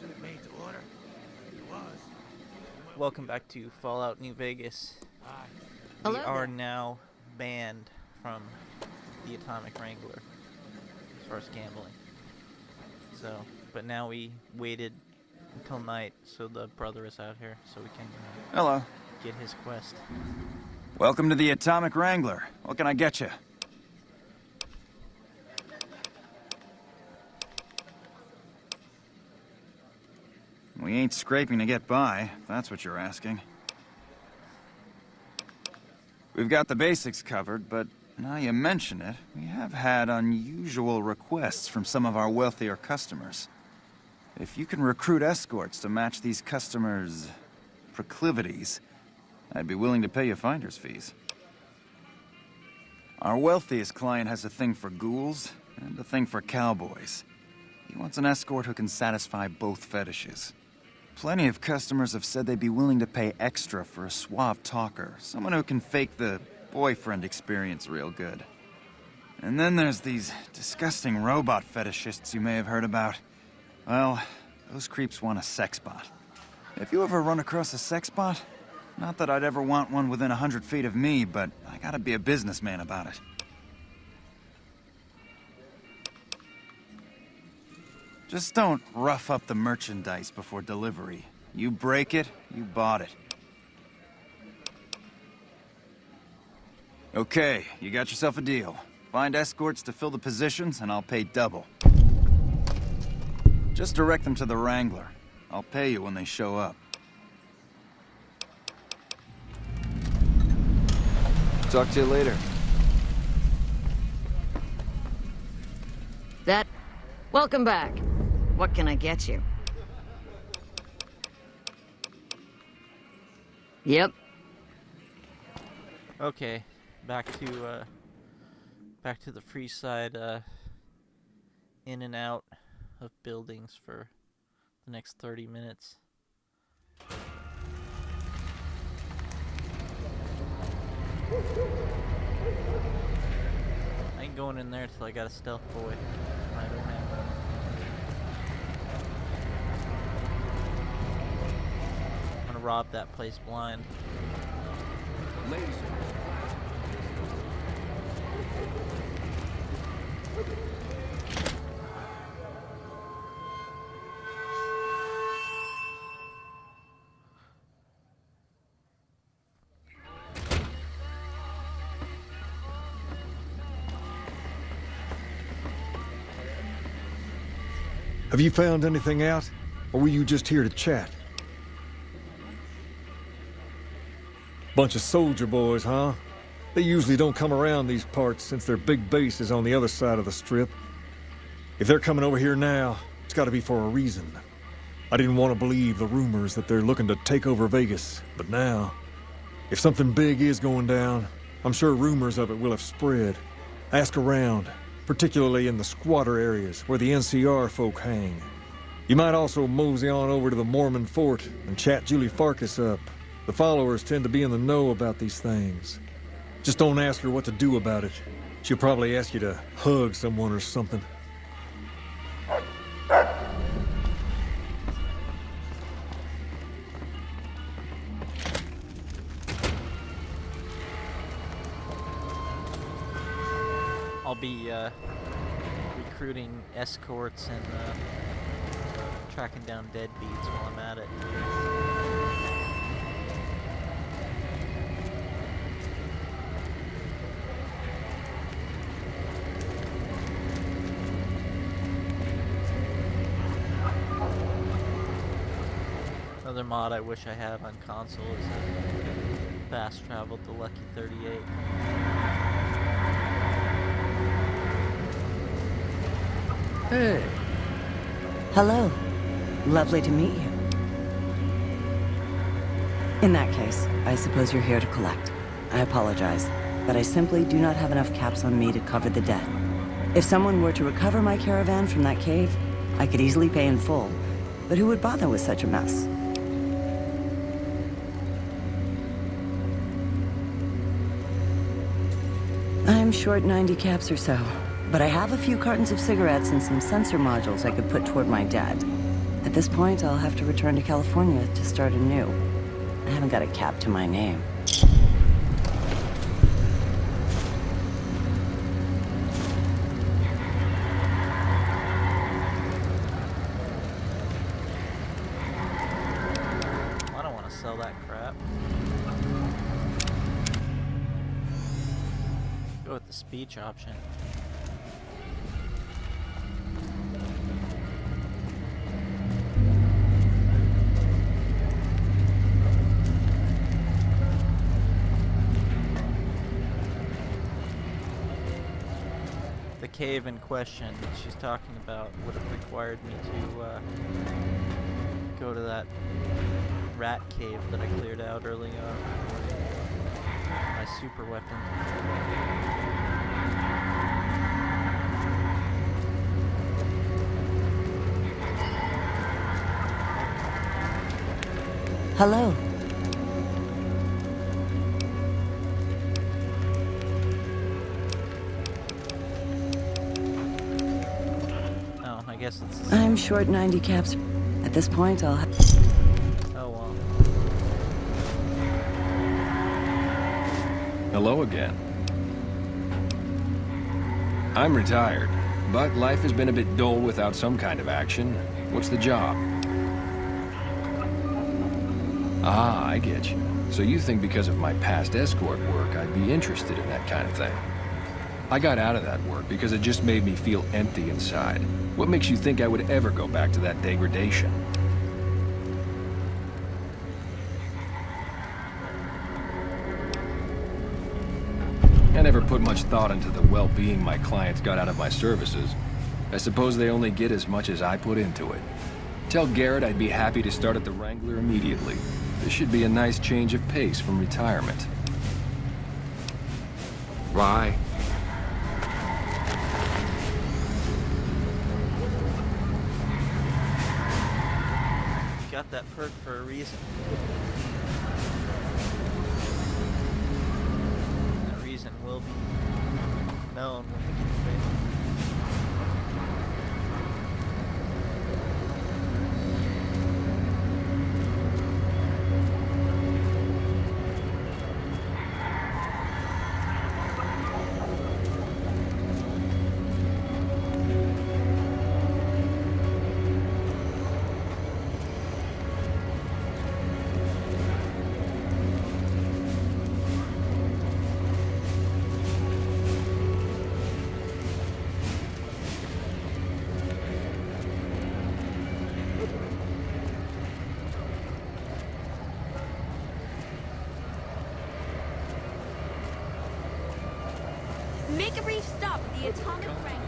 Made to order? It was. Welcome back to Fallout New Vegas. Hello We are there. now banned from the Atomic Wrangler as far as gambling. But now we waited until night so the brother is out here so we can Hello. get his quest. Welcome to the Atomic Wrangler. What can I get you? We ain't scraping to get by, if that's what you're asking. We've got the basics covered, but now you mention it, we have had unusual requests from some of our wealthier customers. If you can recruit escorts to match these customers' proclivities, I'd be willing to pay you finder's fees. Our wealthiest client has a thing for ghouls and a thing for cowboys. He wants an escort who can satisfy both fetishes. Plenty of customers have said they'd be willing to pay extra for a suave talker, someone who can fake the boyfriend experience real good. And then there's these disgusting robot fetishists you may have heard about. Well, those creeps want a sex bot. If you ever run across a sex bot, not that I'd ever want one within 100 feet of me, but I gotta be a businessman about it. Just don't rough up the merchandise before delivery. You break it, you bought it. Okay, you got yourself a deal. Find escorts to fill the positions, and I'll pay double. Just direct them to the Wrangler. I'll pay you when they show up. Talk to you later. Welcome back. What can I get you? Yep. Okay, back to the Freeside, in and out of buildings for the next 30 minutes. I ain't going in there till I got a stealth boy. I don't have one. I'm gonna rob that place blind. Have you found anything out? Or were you just here to chat? Bunch of soldier boys, huh? They usually don't come around these parts since their big base is on the other side of the strip. If they're coming over here now, it's gotta be for a reason. I didn't want to believe the rumors that they're looking to take over Vegas, but now, if something big is going down, I'm sure rumors of it will have spread. Ask around, particularly in the squatter areas where the NCR folk hang. You might also mosey on over to the Mormon fort and chat Julie Farkas up. The followers tend to be in the know about these things. Just don't ask her what to do about it. She'll probably ask you to hug someone or something. I'll be recruiting escorts and tracking down deadbeats while I'm at it. Another mod I wish I had on console is fast travel to Lucky 38. Hey. Hello. Lovely to meet you. In that case, I suppose you're here to collect. I apologize, but I simply do not have enough caps on me to cover the debt. If someone were to recover my caravan from that cave, I could easily pay in full, but who would bother with such a mess? I'm short 90 caps or so, but I have a few cartons of cigarettes and some sensor modules I could put toward my debt. At this point, I'll have to return to California to start anew. I haven't got a cap to my name. I don't want to sell that crap. Go with the speech option. The cave in question she's talking about would have required me to go to that rat cave that I cleared out early on. My super weapon. Hello. Oh, I guess it's... I'm short 90 caps. At this point, I'll have... Oh, well. Hello again. I'm retired, but life has been a bit dull without some kind of action. What's the job? Ah, I get you. So you think because of my past escort work, I'd be interested in that kind of thing. I got out of that work because it just made me feel empty inside. What makes you think I would ever go back to that degradation? I never put much thought into the well-being my clients got out of my services. I suppose they only get as much as I put into it. Tell Garrett I'd be happy to start at the Wrangler immediately. This should be a nice change of pace from retirement. Why? Got that perk for a reason. That reason will be known when we get to it. Make a brief stop at the atomic rank.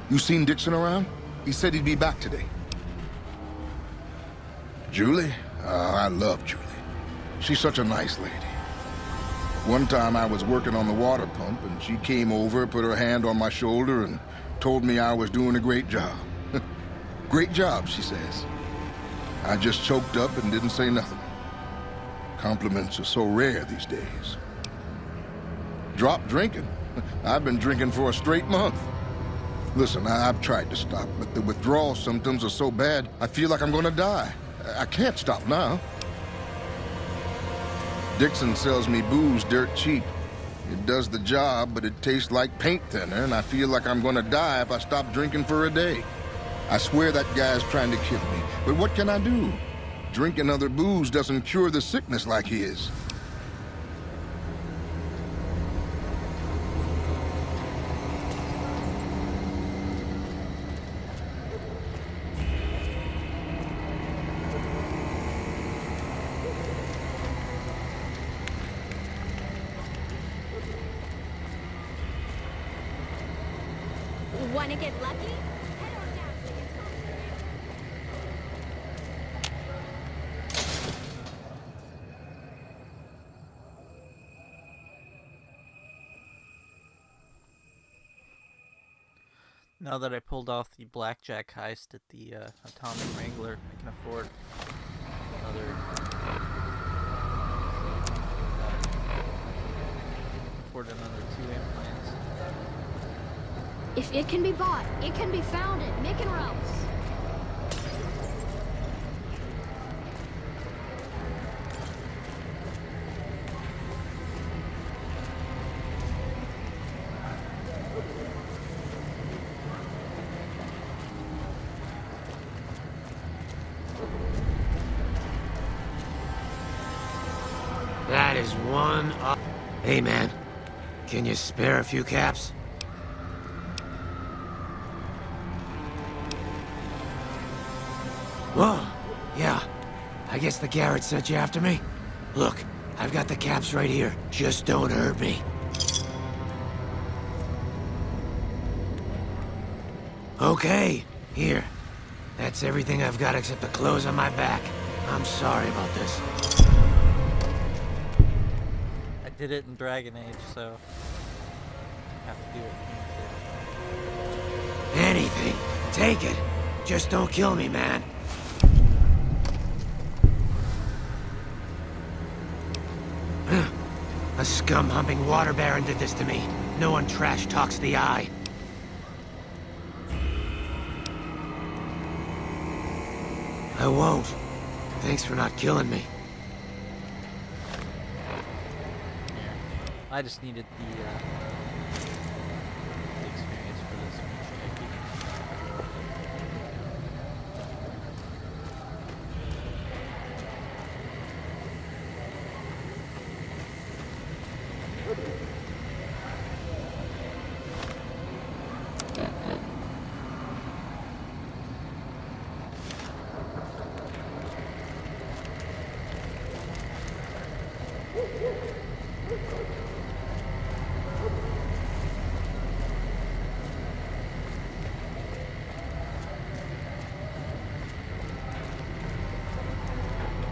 You seen Dixon around? He said he'd be back today. Julie? I love Julie. She's such a nice lady. One time I was working on the water pump and she came over, put her hand on my shoulder and told me I was doing a great job. Great job, she says. I just choked up and didn't say nothing. Compliments are so rare these days. Drop drinking. I've been drinking for a straight month. Listen, I've tried to stop, but the withdrawal symptoms are so bad, I feel like I'm gonna die. I can't stop now. Dixon sells me booze dirt cheap. It does the job, but it tastes like paint thinner, and I feel like I'm gonna die if I stop drinking for a day. I swear that guy's trying to kill me, but what can I do? Drinking other booze doesn't cure the sickness like his. Wanna get lucky? Head on down to the atomic rank. Now that I pulled off the blackjack heist at the Atomic Wrangler, I can afford another 2 implants. If it can be bought, it can be founded. Making erupts. That is one up. Hey, man. Can you spare a few caps? Whoa. Yeah. I guess the Garrett sent you after me? Look, I've got the caps right here. Just don't hurt me. Okay. Here. That's everything I've got except the clothes on my back. I'm sorry about this. I did it in Dragon Age, so I have to do it. Anything. Take it. Just don't kill me, man. A scum-humping water baron did this to me. No one trash talks the eye. I won't. Thanks for not killing me. I just needed the experience for this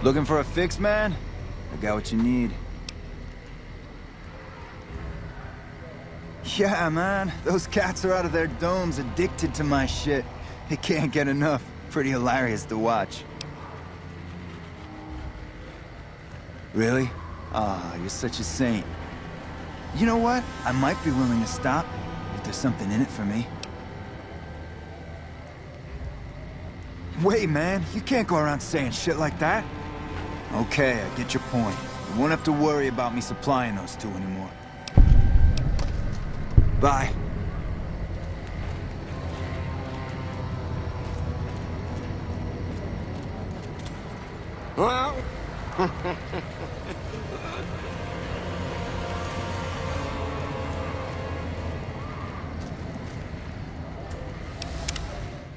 Looking for a fix, man? I got what you need. Yeah, man. Those cats are out of their domes addicted to my shit. They can't get enough. Pretty hilarious to watch. Really? Ah, you're such a saint. You know what? I might be willing to stop if there's something in it for me. Wait, man. You can't go around saying shit like that. Okay, I get your point. You won't have to worry about me supplying those two anymore. Bye. Well...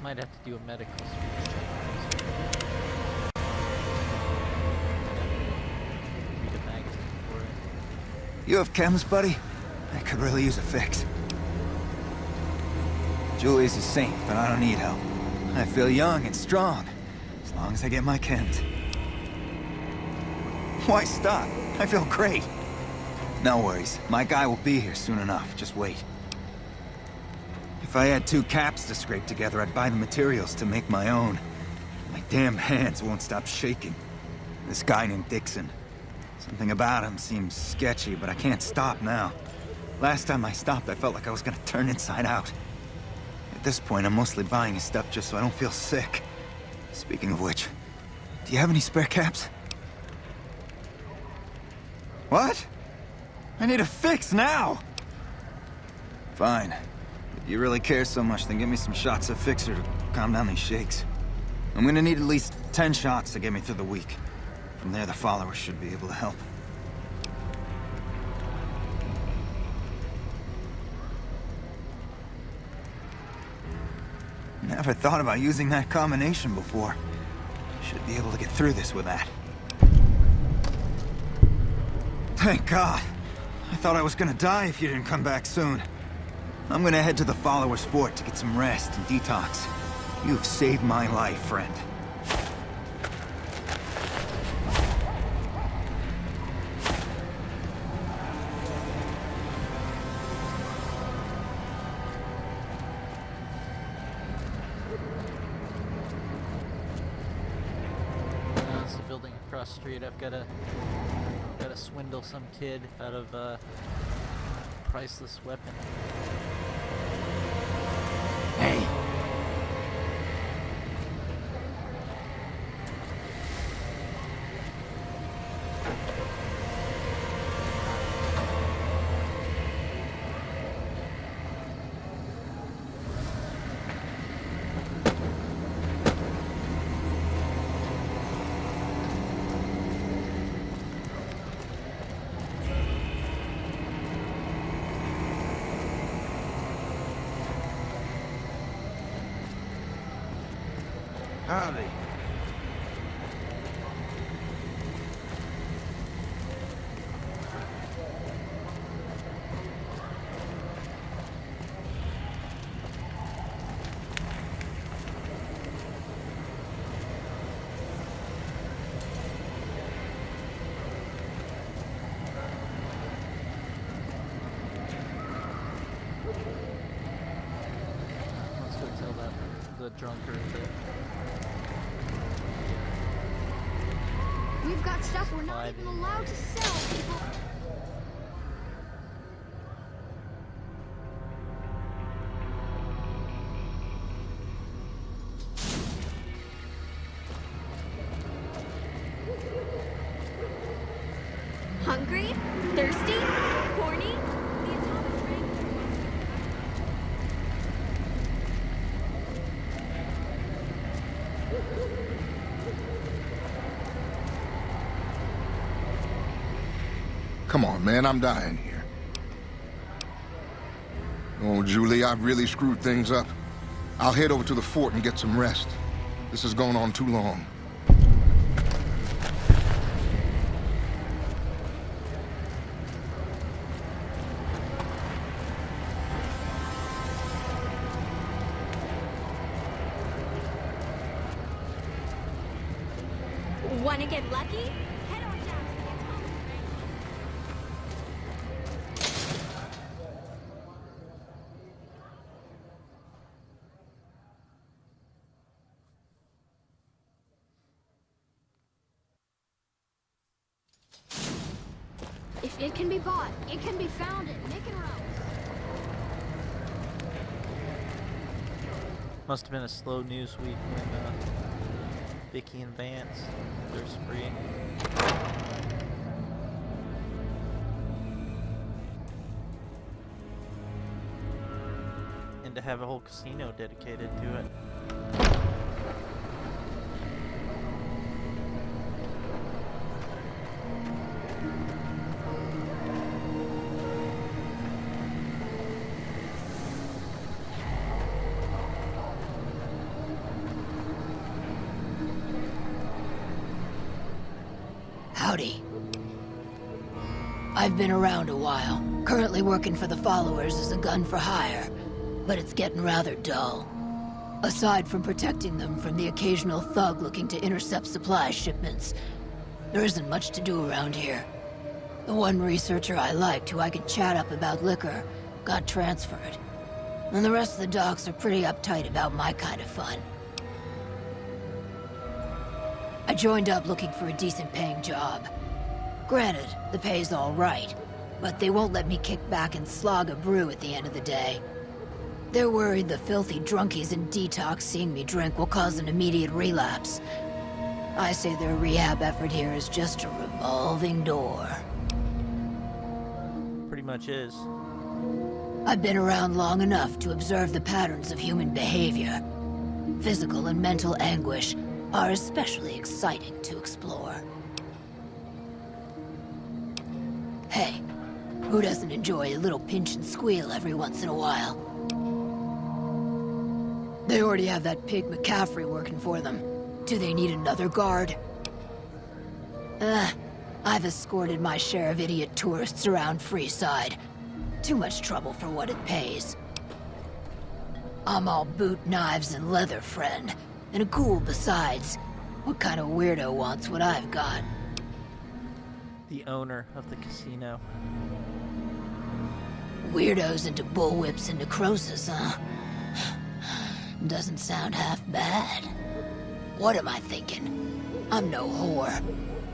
Might have to do a medical speech. Read a magazine for it. You have chems, buddy? I could really use a fix. Julie's a saint, but I don't need help. I feel young and strong, as long as I get my chems. Why stop? I feel great. No worries. My guy will be here soon enough. Just wait. If I had 2 caps to scrape together, I'd buy the materials to make my own. My damn hands won't stop shaking. This guy named Dixon. Something about him seems sketchy, but I can't stop now. Last time I stopped, I felt like I was gonna turn inside out. At this point, I'm mostly buying his stuff just so I don't feel sick. Speaking of which, do you have any spare caps? What? I need a fix now! Fine. If you really care so much, then give me some shots of Fixer to calm down these shakes. I'm gonna need at least 10 shots to get me through the week. From there, the followers should be able to help. Never thought about using that combination before. Should be able to get through this with that. Thank God. I thought I was gonna die if you didn't come back soon. I'm gonna head to the Followers' Fort to get some rest and detox. You've saved my life, friend. cross street. I've gotta swindle some kid out of a priceless weapon. Hey. Howdy. Let's go tell the drunkard that We've got stuff we're not even allowed to sell, people. Hungry? Thirsty? Horny? The atomic wrangler. Come on, man, I'm dying here. Oh, Julie, I've really screwed things up. I'll head over to the fort and get some rest. This has gone on too long. Wanna get lucky? Head on down to the atomic wrangler. If it can be bought, it can be found at Nick and Rose. must have been a slow news week when Vicky and Vance, they're spree. And to have a whole casino dedicated to it. Howdy. I've been around a while, currently working for the followers as a gun for hire, but it's getting rather dull. Aside from protecting them from the occasional thug looking to intercept supply shipments, there isn't much to do around here. The one researcher I liked who I could chat up about liquor got transferred, and the rest of the docs are pretty uptight about my kind of fun. I joined up looking for a decent paying job. Granted, the pay's all right, but they won't let me kick back and slog a brew at the end of the day. They're worried the filthy drunkies in detox seeing me drink will cause an immediate relapse. I say their rehab effort here is just a revolving door. Pretty much is. I've been around long enough to observe the patterns of human behavior. Physical and mental anguish are especially exciting to explore. Hey, who doesn't enjoy a little pinch and squeal every once in a while? They already have that pig McCaffrey working for them. Do they need another guard? I've escorted my share of idiot tourists around Freeside. Too much trouble for what it pays. I'm all boot, knives, and leather, friend. And a ghoul besides. What kind of weirdo wants what I've got? The owner of the casino. Weirdos into bullwhips and necrosis, huh? Doesn't sound half bad. What am I thinking? I'm no whore.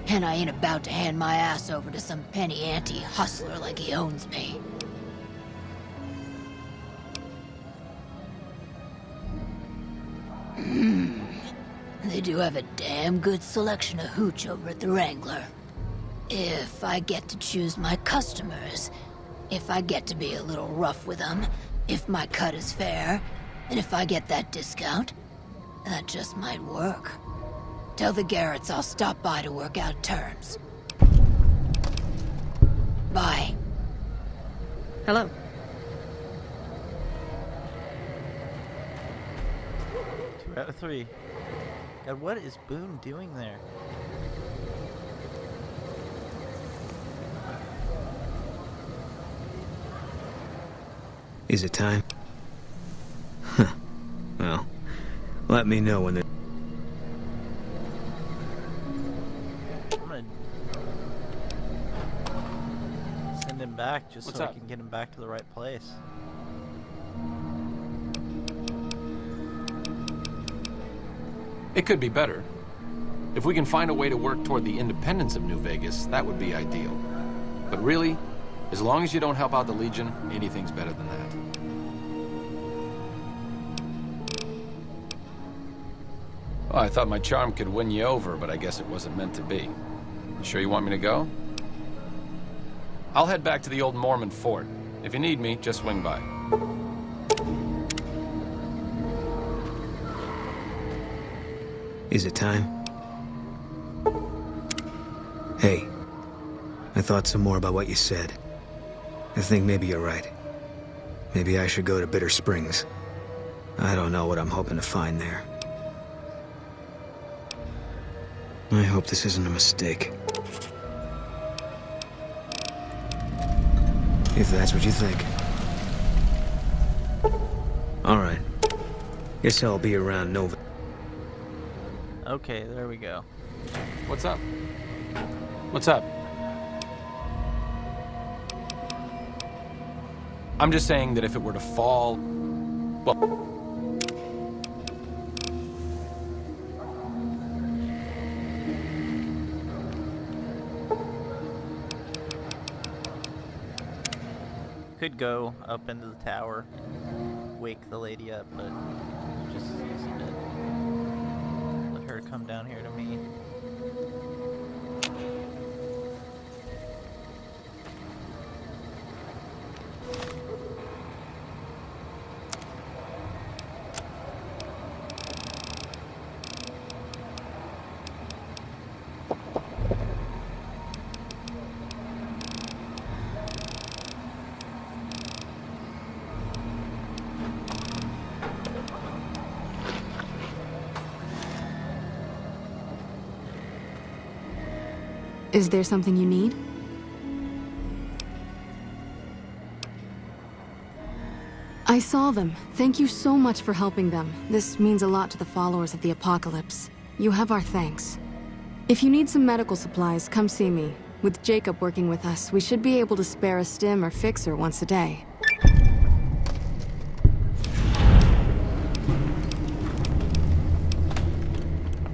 And I ain't about to hand my ass over to some penny ante hustler like he owns me. They do have a damn good selection of hooch over at the Wrangler. If I get to choose my customers, if I get to be a little rough with them, if my cut is fair, and if I get that discount, that just might work. Tell the Garretts I'll stop by to work out terms. Bye. Hello. 2 out of 3. God, what is Boone doing there? Is it time? Huh. Well, let me know when the... I'm gonna send him back just What's so up? I can get him back to the right place. It could be better. If we can find a way to work toward the independence of New Vegas, that would be ideal. But really, as long as you don't help out the Legion, anything's better than that. Well, I thought my charm could win you over, but I guess it wasn't meant to be. You sure you want me to go? I'll head back to the old Mormon fort. If you need me, just swing by. Is it time? Hey, I thought some more about what you said. I think maybe you're right. Maybe I should go to Bitter Springs. I don't know what I'm hoping to find there. I hope this isn't a mistake. If that's what you think. All right. Guess I'll be around Nova. Okay, there we go. What's up? What's up? I'm just saying that if it were to fall... well... Could go up into the tower, wake the lady up, but just easy to let her come down here to me. Is there something you need? I saw them. Thank you so much for helping them. This means a lot to the followers of the Apocalypse. You have our thanks. If you need some medical supplies, come see me. With Jacob working with us, we should be able to spare a stim or fixer once a day.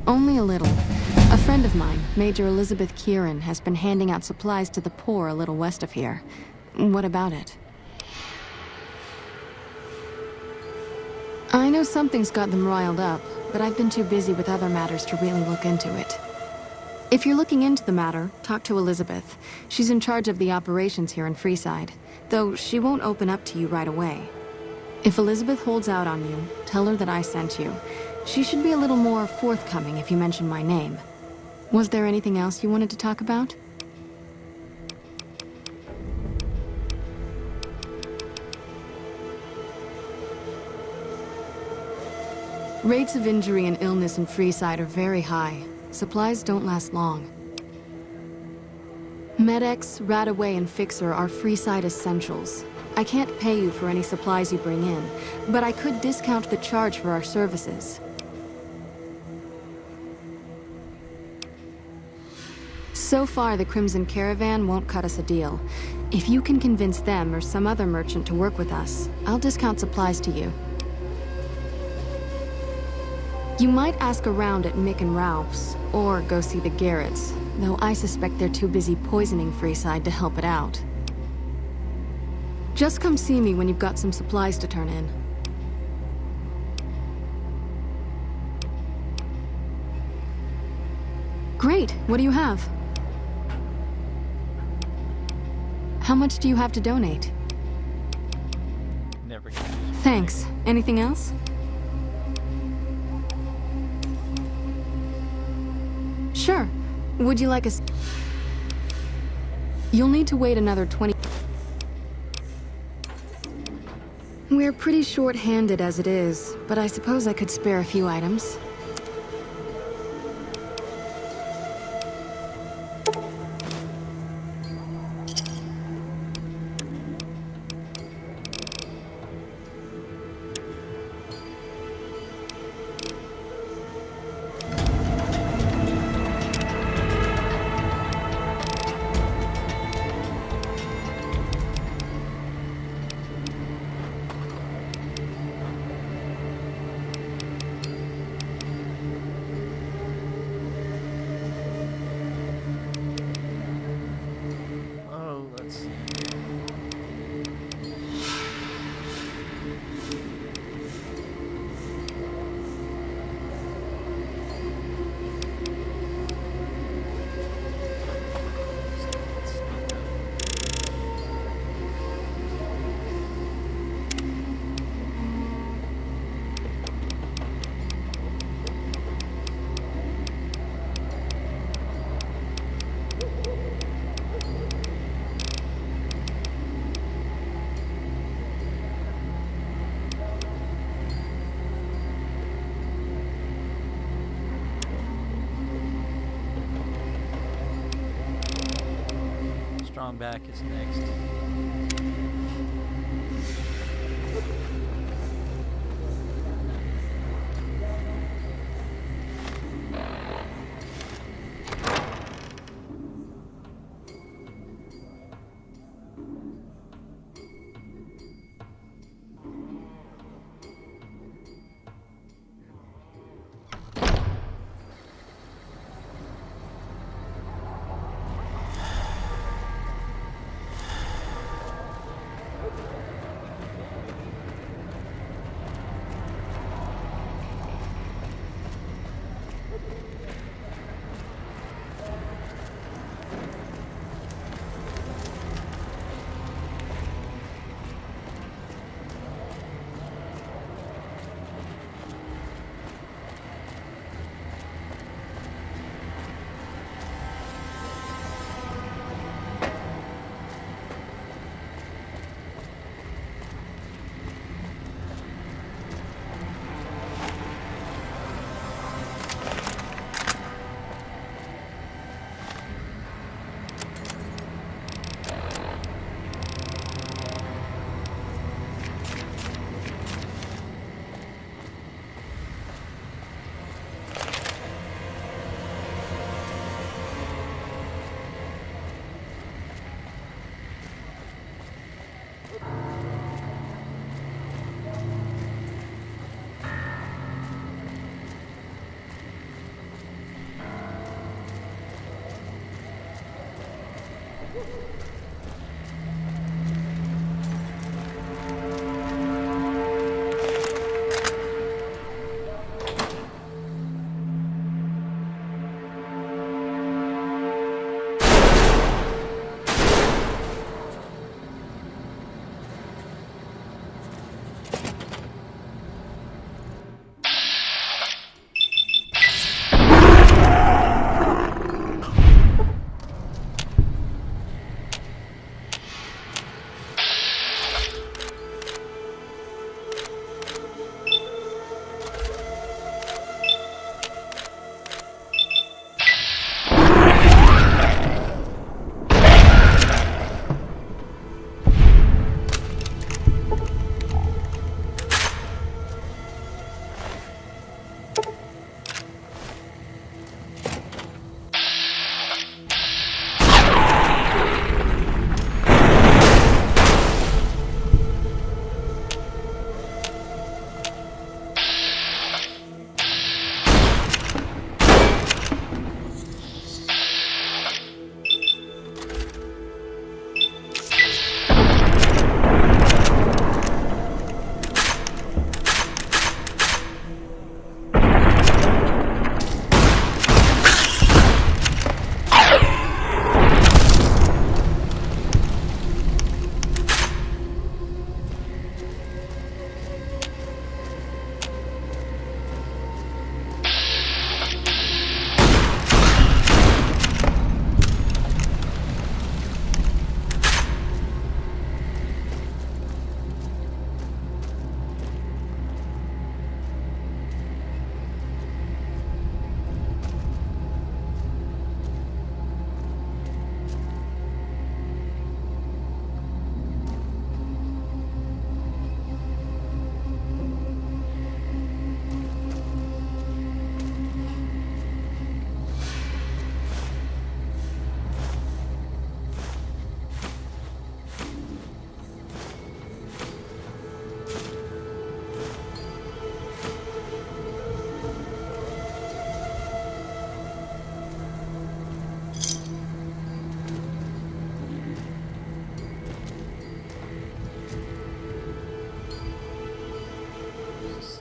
Only a little. A friend of mine, Major Elizabeth Kieran, has been handing out supplies to the poor a little west of here. What about it? I know something's got them riled up, but I've been too busy with other matters to really look into it. If you're looking into the matter, talk to Elizabeth. She's in charge of the operations here in Freeside, though she won't open up to you right away. If Elizabeth holds out on you, tell her that I sent you. She should be a little more forthcoming if you mention my name. Was there anything else you wanted to talk about? Rates of injury and illness in Freeside are very high. Supplies don't last long. Med-X, Radaway, and Fixer are Freeside essentials. I can't pay you for any supplies you bring in, but I could discount the charge for our services. So far, the Crimson Caravan won't cut us a deal. If you can convince them or some other merchant to work with us, I'll discount supplies to you. You might ask around at Mick and Ralph's, or go see the Garretts. though I suspect they're too busy poisoning Freeside to help it out. Just come see me when you've got some supplies to turn in. Great, what do you have? How much do you have to donate? Never. Thanks. Anything else? Sure. Would you like a... You'll need to wait another 20... We're pretty short-handed as it is, but I suppose I could spare a few items. Oh, let's see. Strong back is next.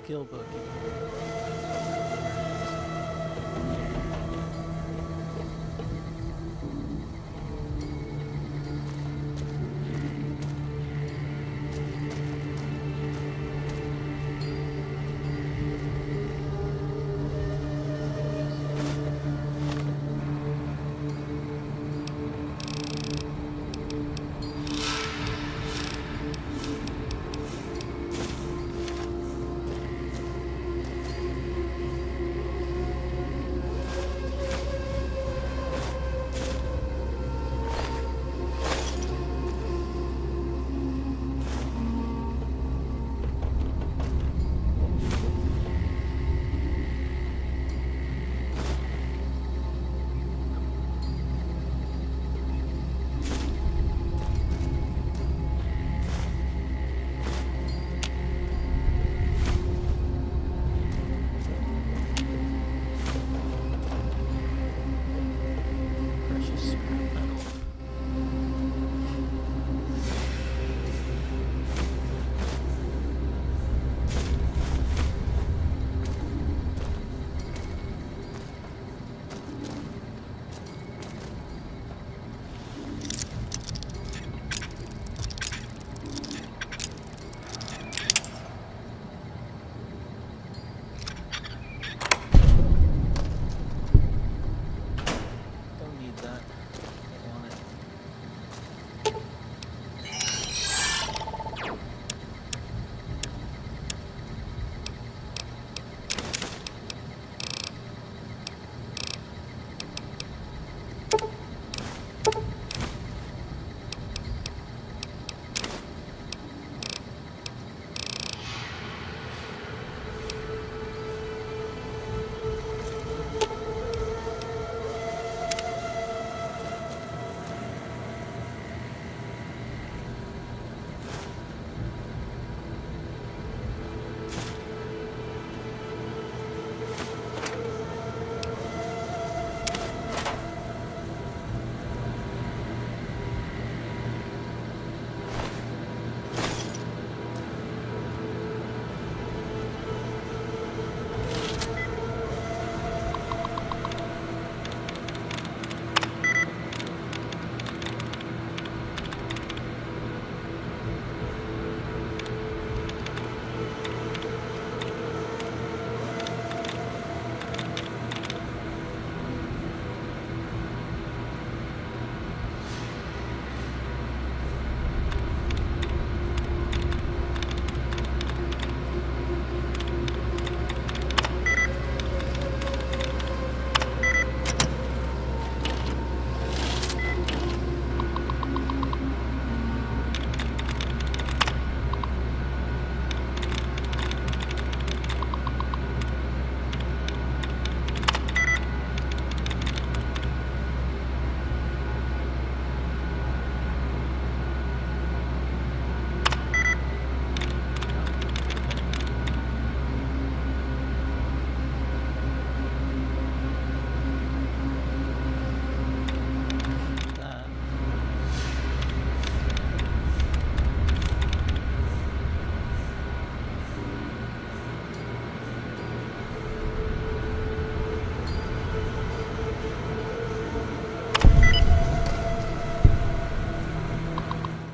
skill book.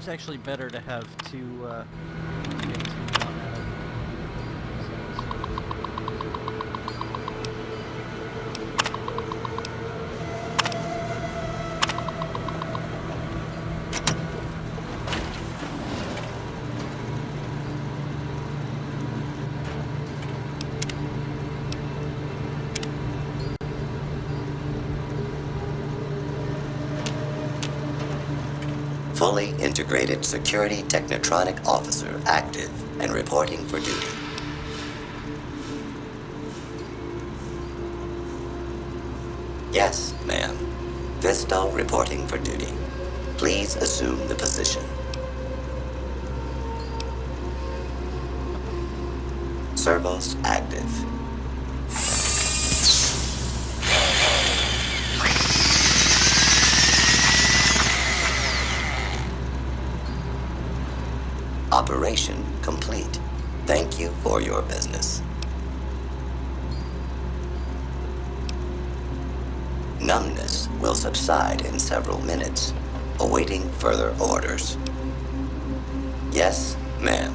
It's actually better to have two, get two one out of. Fully integrated security technotronic officer active and reporting for duty. Yes, ma'am. Vista reporting for duty. Please assume the position. Servos active. Operation complete. Thank you for your business. Numbness will subside in several minutes, awaiting further orders. Yes, ma'am.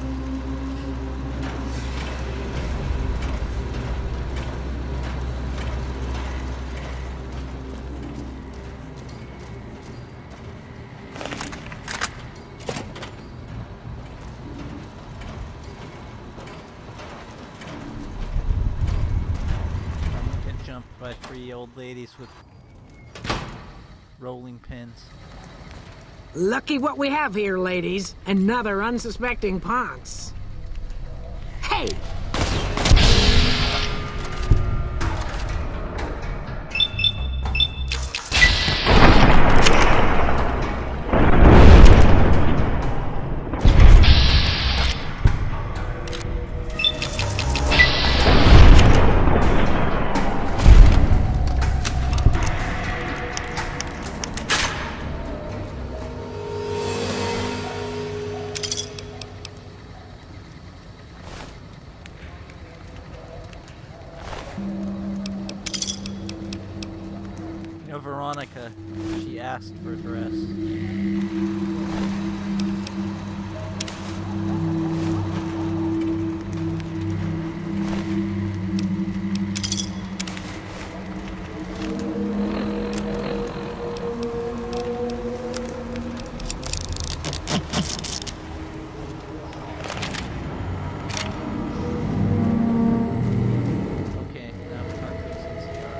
Get jumped by 3 old ladies with rolling pins. Lucky what we have here, ladies. Another unsuspecting ponce. Hey! You know, Veronica, she asked for a dress. Okay, now we're talking NCR.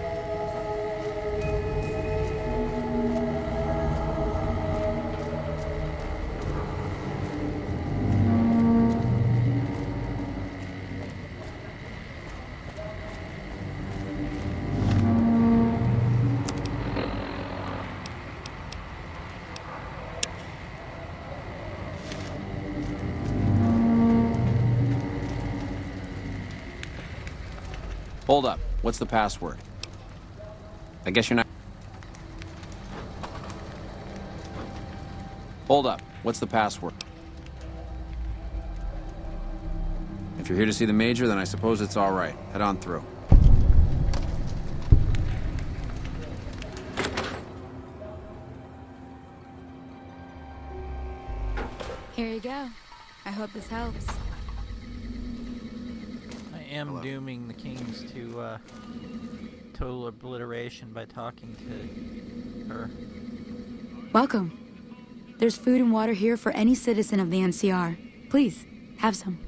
Hold up. What's the password? I guess you're not... Hold up. What's the password? If you're here to see the Major, then I suppose it's all right. Head on through. Here you go. I hope this helps. I am dooming the Kings to total obliteration by talking to her. Welcome. There's food and water here for any citizen of the NCR. Please, have some.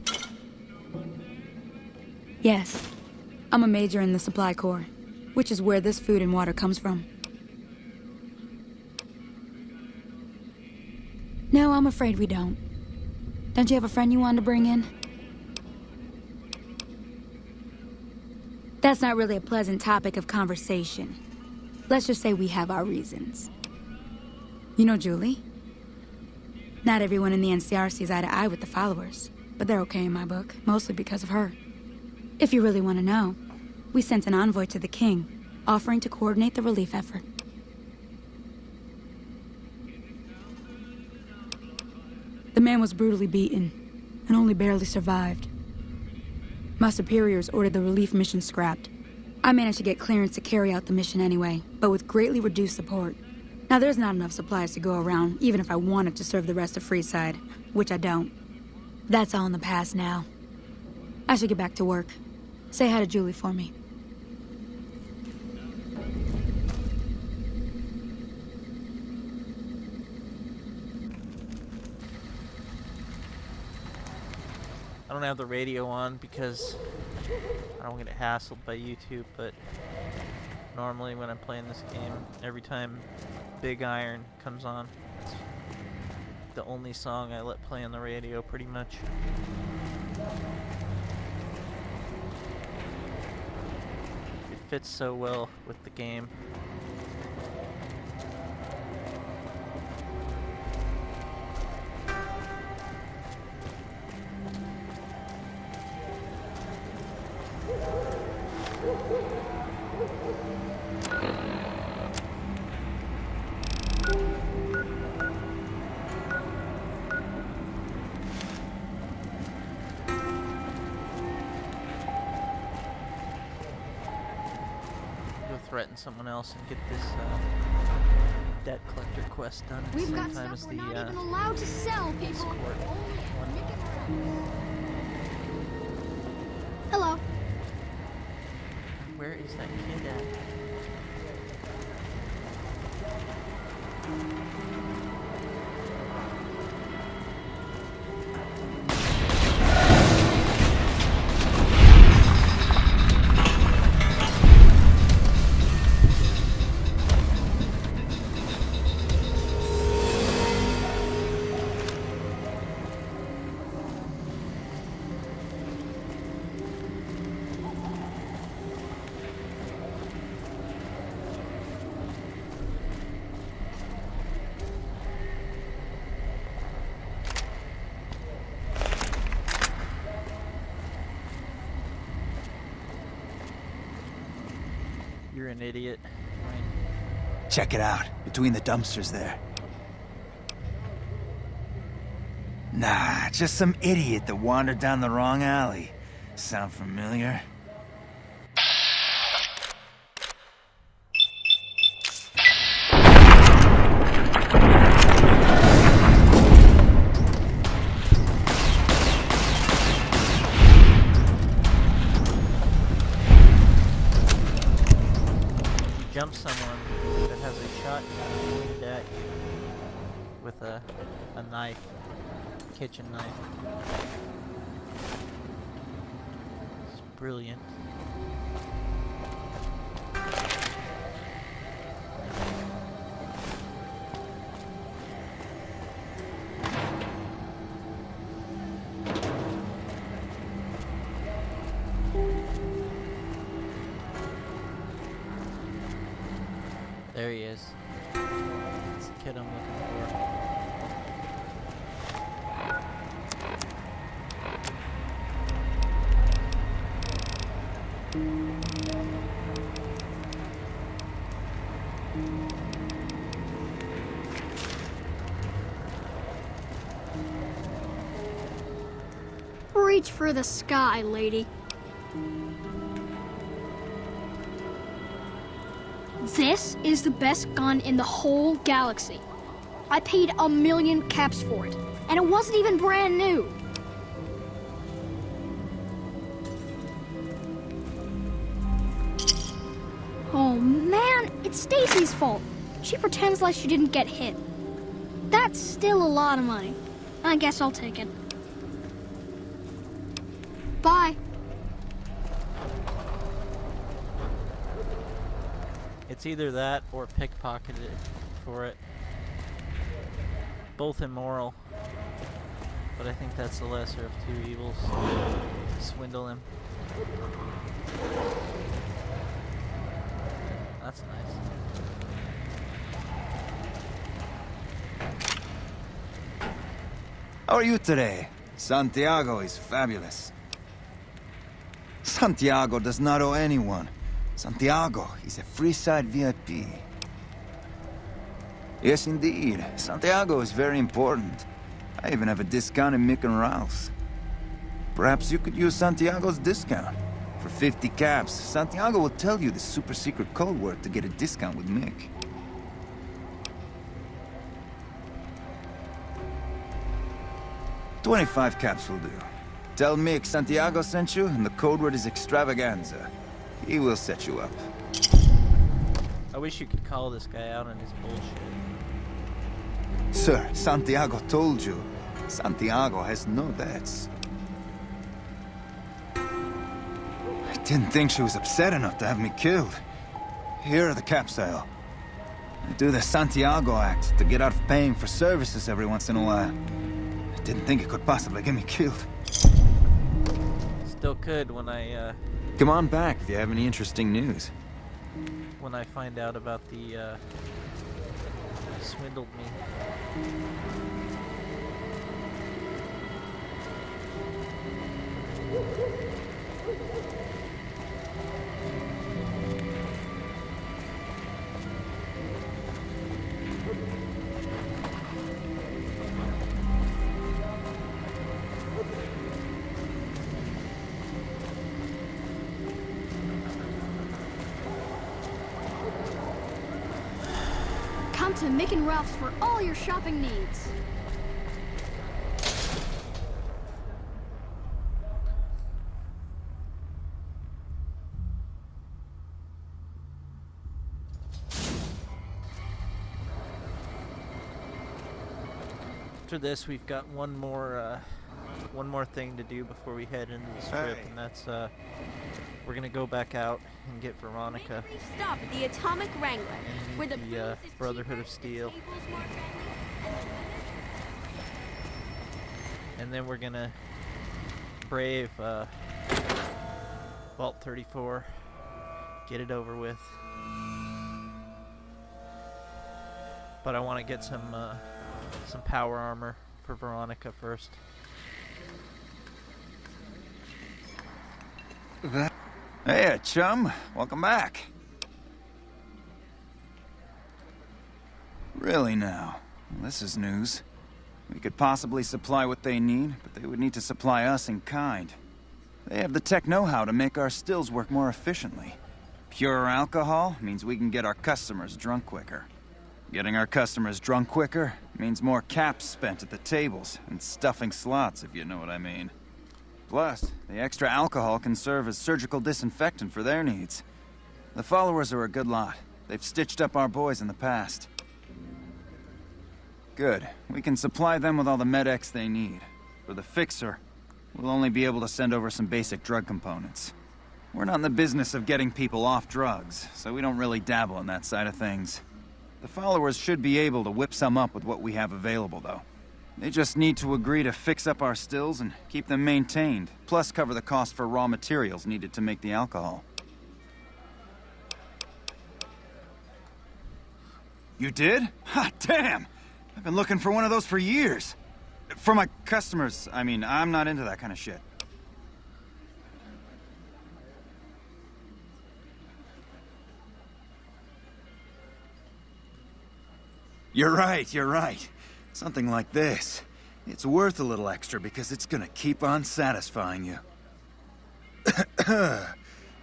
Yes, I'm a major in the Supply Corps, which is where this food and water comes from. No, I'm afraid we don't. Don't you have a friend you wanted to bring in? That's not really a pleasant topic of conversation. Let's just say we have our reasons. You know Julie? Not everyone in the NCR sees eye to eye with the followers, but they're okay in my book, mostly because of her. If you really want to know, we sent an envoy to the king, offering to coordinate the relief effort. The man was brutally beaten, and only barely survived. My superiors ordered the relief mission scrapped. I managed to get clearance to carry out the mission anyway, but with greatly reduced support. Now there's not enough supplies to go around, even if I wanted to serve the rest of Freeside, which I don't. That's all in the past now. I should get back to work. Say hi to Julie for me. I don't have the radio on because I don't get hassled by YouTube, but normally when I'm playing this game, every time Big Iron comes on, it's the only song I let play on the radio, pretty much. It fits so well with the game. threaten someone else and get this debt collector quest done at the We've same got time as stuff the we're not even allowed to sell, people. escort one. Hello. Where is that kid at? You're an idiot. Check it out, between the dumpsters there. Nah, just some idiot that wandered down the wrong alley. Sound familiar? Jump someone that has a shotgun pointed at you with a knife, kitchen knife. It's brilliant. There he is. That's the kid I'm looking for. Reach for the sky, lady. This is the best gun in the whole galaxy. I paid 1,000,000 caps for it, and it wasn't even brand new. Oh man, it's Stacy's fault. She pretends like she didn't get hit. That's still a lot of money. I guess I'll take it. Bye. It's either that or pickpocketed for it. Both immoral. But I think that's the lesser of two evils. Swindle him. That's nice. How are you today? Santiago is fabulous. Santiago does not owe anyone. Santiago is a Freeside VIP. Yes, indeed. Santiago is very important. I even have a discount in Mick and Ralph's. Perhaps you could use Santiago's discount. For 50 caps, Santiago will tell you the super secret code word to get a discount with Mick. $25 caps will do. Tell Mick Santiago sent you, and the code word is extravaganza. He will set you up. I wish you could call this guy out on his bullshit. Sir, Santiago told you. Santiago has no debts. I didn't think she was upset enough to have me killed. Here are the caps, Al. I do the Santiago act to get out of paying for services every once in a while. I didn't think it could possibly get me killed. Still could when I, Come on back if you have any interesting news. when I find out about the, swindled me. to Mick and Ralph's for all your shopping needs. After this, we've got one more thing to do before we head into the strip, and that's we're gonna go back out and get Veronica. Stop at the Atomic Wrangler, where the Brotherhood of Steel, and then we're gonna brave Vault 34, get it over with. But I want to get some power armor for Veronica first. Hey, chum. Welcome back. Really now? Well, this is news. We could possibly supply what they need, but they would need to supply us in kind. They have the tech know-how to make our stills work more efficiently. Pure alcohol means we can get our customers drunk quicker. Getting our customers drunk quicker means more caps spent at the tables and stuffing slots, if you know what I mean. Plus, the extra alcohol can serve as surgical disinfectant for their needs. The followers are a good lot. They've stitched up our boys in the past. Good. We can supply them with all the med-X they need. For the fixer, we'll only be able to send over some basic drug components. We're not in the business of getting people off drugs, so we don't really dabble in that side of things. The followers should be able to whip some up with what we have available, though. They just need to agree to fix up our stills and keep them maintained, plus cover the cost for raw materials needed to make the alcohol. You did? Ha, damn! I've been looking for one of those for years. For my customers, I mean, I'm not into that kind of shit. You're right. Something like this. It's worth a little extra because it's gonna keep on satisfying you.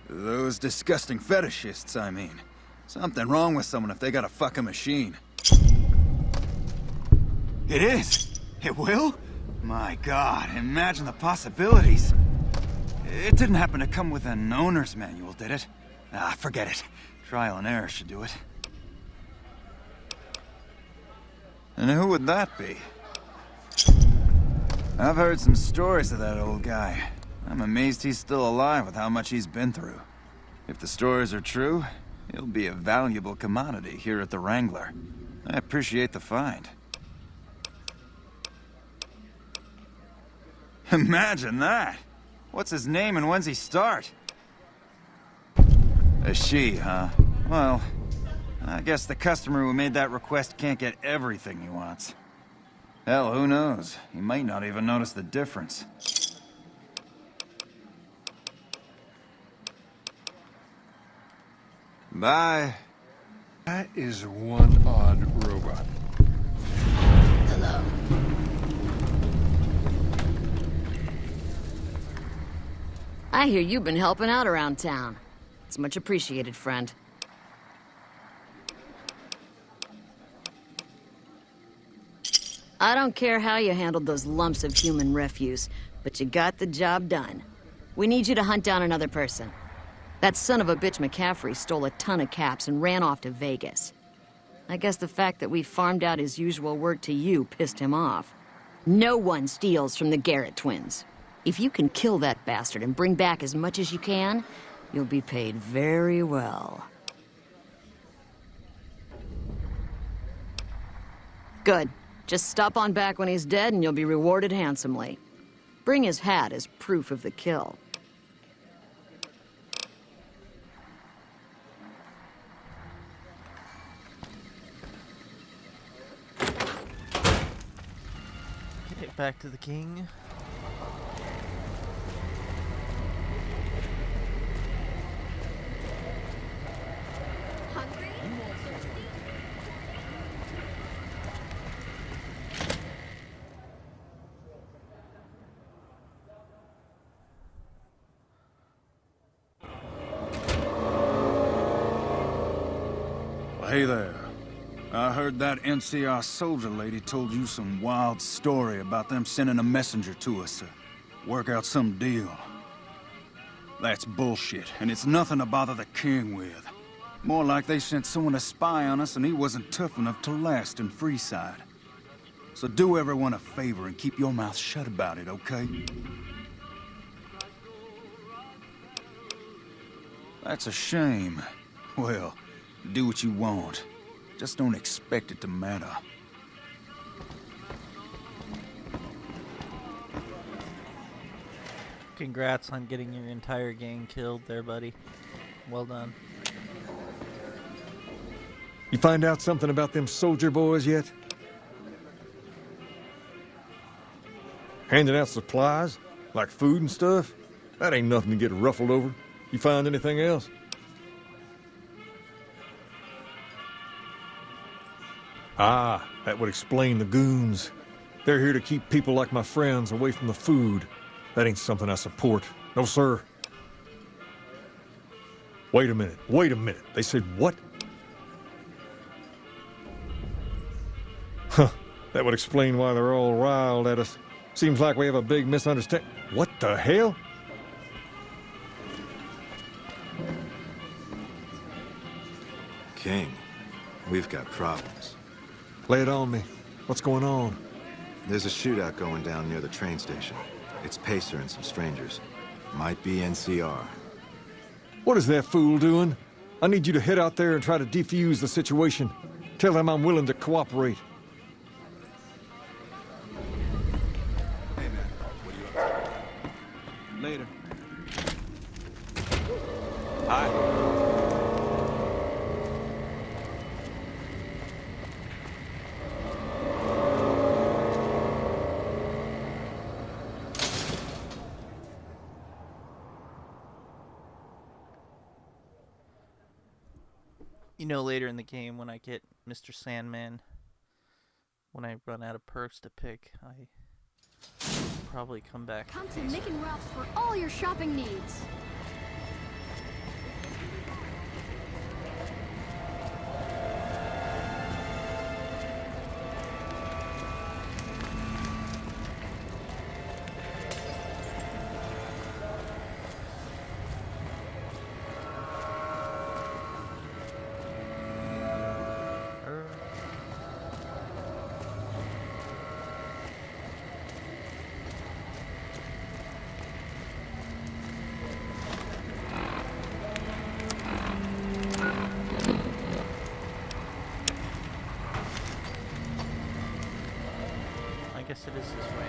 Those disgusting fetishists, I mean. Something wrong with someone if they got a fucking machine. It is? It will? My God, imagine the possibilities. It didn't happen to come with an owner's manual, did it? Ah, forget it. Trial and error should do it. And who would that be? I've heard some stories of that old guy. I'm amazed he's still alive with how much he's been through. If the stories are true, he'll be a valuable commodity here at the Wrangler. I appreciate the find. Imagine that! What's his name and when's he start? A she, huh? Well, I guess the customer who made that request can't get everything he wants. Hell, who knows? He might not even notice the difference. Bye. That is one odd robot. Hello. I hear you've been helping out around town. It's much appreciated, friend. I don't care how you handled those lumps of human refuse, but you got the job done. We need you to hunt down another person. That son of a bitch McCaffrey stole a ton of caps and ran off to Vegas. I guess the fact that we farmed out his usual work to you pissed him off. No one steals from the Garrett twins. If you can kill that bastard and bring back as much as you can, you'll be paid very well. Good. Just stop on back when he's dead and you'll be rewarded handsomely. Bring his hat as proof of the kill. Get back to the king. Hey there. I heard that NCR soldier lady told you some wild story about them sending a messenger to us to work out some deal. That's bullshit, and it's nothing to bother the king with. More like they sent someone to spy on us and he wasn't tough enough to last in Freeside. So do everyone a favor and keep your mouth shut about it, okay? That's a shame. Well, do what you want. Just don't expect it to matter. Congrats on getting your entire gang killed there, buddy. Well done. You find out something about them soldier boys yet? Handing out supplies? Like food and stuff? That ain't nothing to get ruffled over. You find anything else? Ah, that would explain the goons. They're here to keep people like my friends away from the food. That ain't something I support. No, sir. Wait a minute. They said what? Huh. That would explain why they're all riled at us. Seems like we have a big misunderstanding. What the hell? King, we've got problems. Lay it on me. What's going on? There's a shootout going down near the train station. It's Pacer and some strangers. Might be NCR. What is that fool doing? I need you to head out there and try to defuse the situation. Tell them I'm willing to cooperate. Hey, man. What are you up to? Later. Hi. You know, later in the game when I get Mr. Sandman, when I run out of perks to pick, I probably come back. Come to Nick and Ralph's for all your shopping needs. I guess it is this way.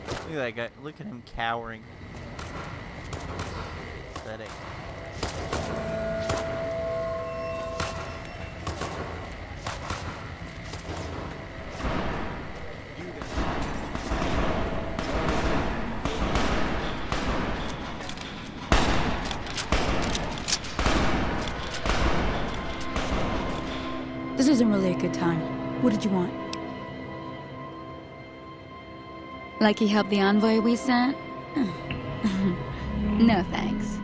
Look at that guy. Look at him cowering. Pathetic. This isn't really a good time. What did you want? Like he helped the envoy we sent? No thanks.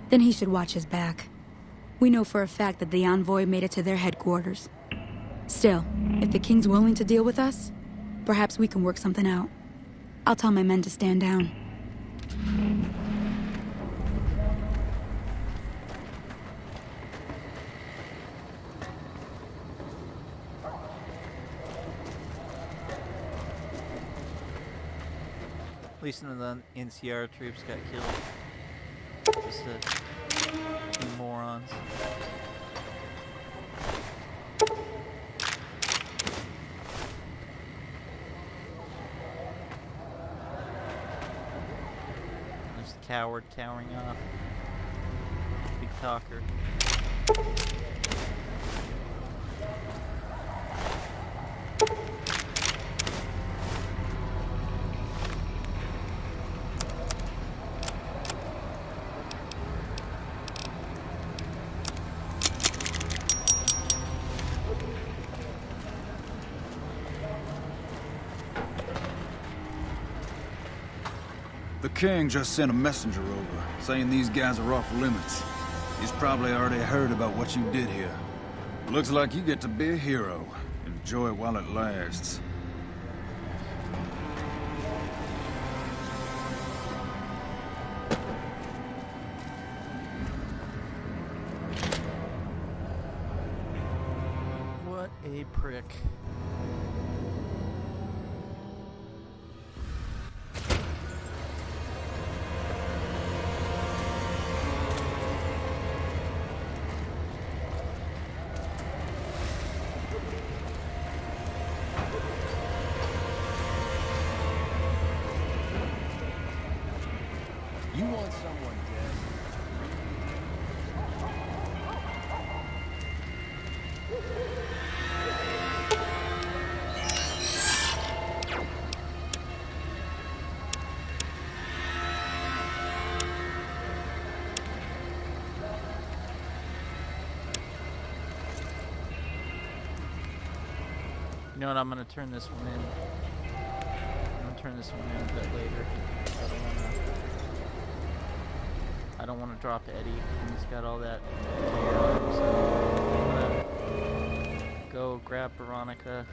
Then he should watch his back. We know for a fact that the envoy made it to their headquarters. Still, if the king's willing to deal with us, perhaps we can work something out. I'll tell my men to stand down. At least none of the NCR troops got killed. Just a few morons. There's the coward cowering off. Big talker. King just sent a messenger over, saying these guys are off limits. He's probably already heard about what you did here. Looks like you get to be a hero. Enjoy it while it lasts. What a prick. You want someone dead? You know what? I'm gonna turn this one in. I'm gonna turn this one in a bit later. I don't want to drop Eddie. He's got all that gear on him, so I'm gonna go grab Veronica,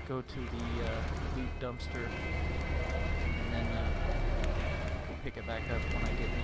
go to the loot dumpster, and then we'll pick it back up when I get near